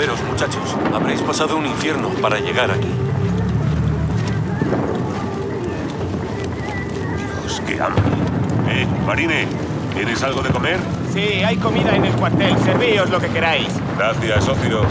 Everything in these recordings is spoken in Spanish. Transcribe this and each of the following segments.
Moveros, muchachos. Habréis pasado un infierno para llegar aquí. Dios, qué hambre. Marine, ¿tienes algo de comer? Sí, hay comida en el cuartel. Servíos lo que queráis. Gracias, socio.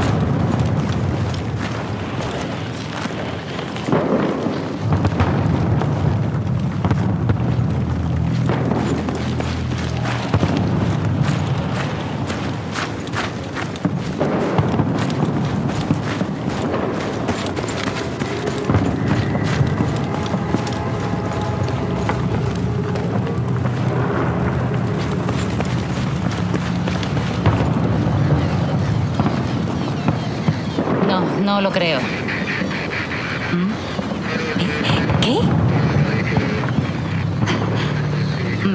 No lo creo. ¿Qué?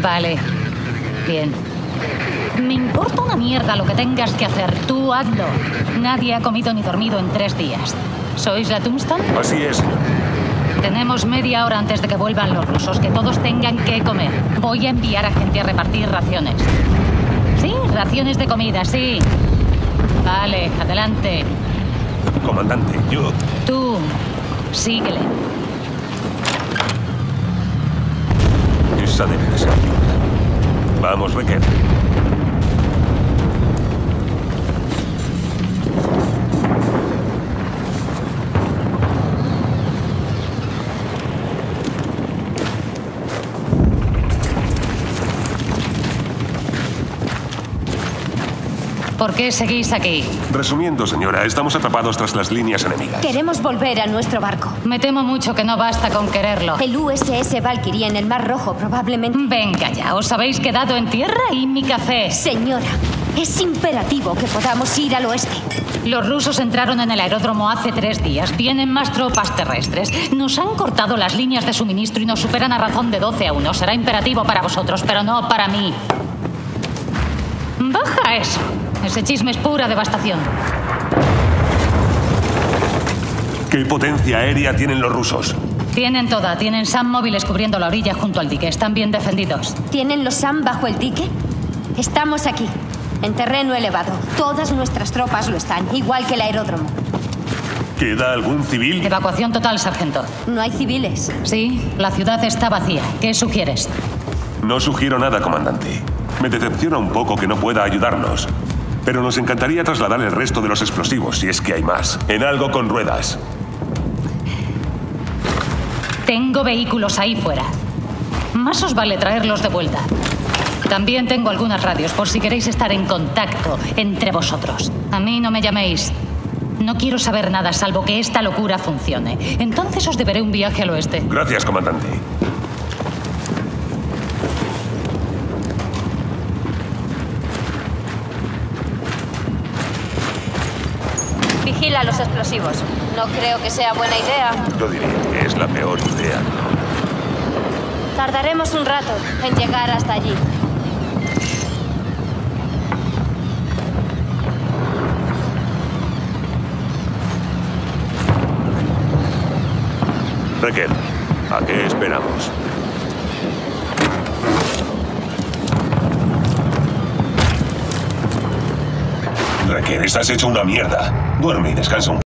Vale. Bien. Me importa una mierda lo que tengas que hacer. Tú hazlo. Nadie ha comido ni dormido en 3 días. ¿Sois la Tombstone? Así es, señor. Tenemos media hora antes de que vuelvan los rusos. Que todos tengan que comer. Voy a enviar a gente a repartir raciones. Sí, raciones de comida, sí. Vale, adelante. Comandante, yo... Tú, síguele. Esa debe de ser. Vamos, Recker. ¿Por qué seguís aquí? Resumiendo, señora, estamos atrapados tras las líneas enemigas. Queremos volver a nuestro barco. Me temo mucho que no basta con quererlo. El USS Valkyrie en el Mar Rojo, probablemente. Venga ya, os habéis quedado en tierra y mi café. Señora, es imperativo que podamos ir al oeste. Los rusos entraron en el aeródromo hace 3 días. Vienen más tropas terrestres. Nos han cortado las líneas de suministro y nos superan a razón de 12-1. Será imperativo para vosotros, pero no para mí. Baja eso. Ese chisme es pura devastación. ¿Qué potencia aérea tienen los rusos? Tienen toda. Tienen SAM móviles cubriendo la orilla junto al dique. Están bien defendidos. ¿Tienen los SAM bajo el dique? Estamos aquí, en terreno elevado. Todas nuestras tropas lo están, igual que el aeródromo. ¿Queda algún civil? Evacuación total, sargento. No hay civiles. Sí, la ciudad está vacía. ¿Qué sugieres? No sugiero nada, comandante. Me decepciona un poco que no pueda ayudarnos. Pero nos encantaría trasladar el resto de los explosivos, si es que hay más, en algo con ruedas. Tengo vehículos ahí fuera. Más os vale traerlos de vuelta. También tengo algunas radios, por si queréis estar en contacto entre vosotros. A mí no me llaméis. No quiero saber nada, salvo que esta locura funcione. Entonces os deberé un viaje al oeste. Gracias, comandante. Vigila los explosivos. No creo que sea buena idea. Yo diría que es la peor idea. Tardaremos un rato en llegar hasta allí. Recker, ¿a qué esperamos? Recker, estás hecho una mierda. Duerme y descansa un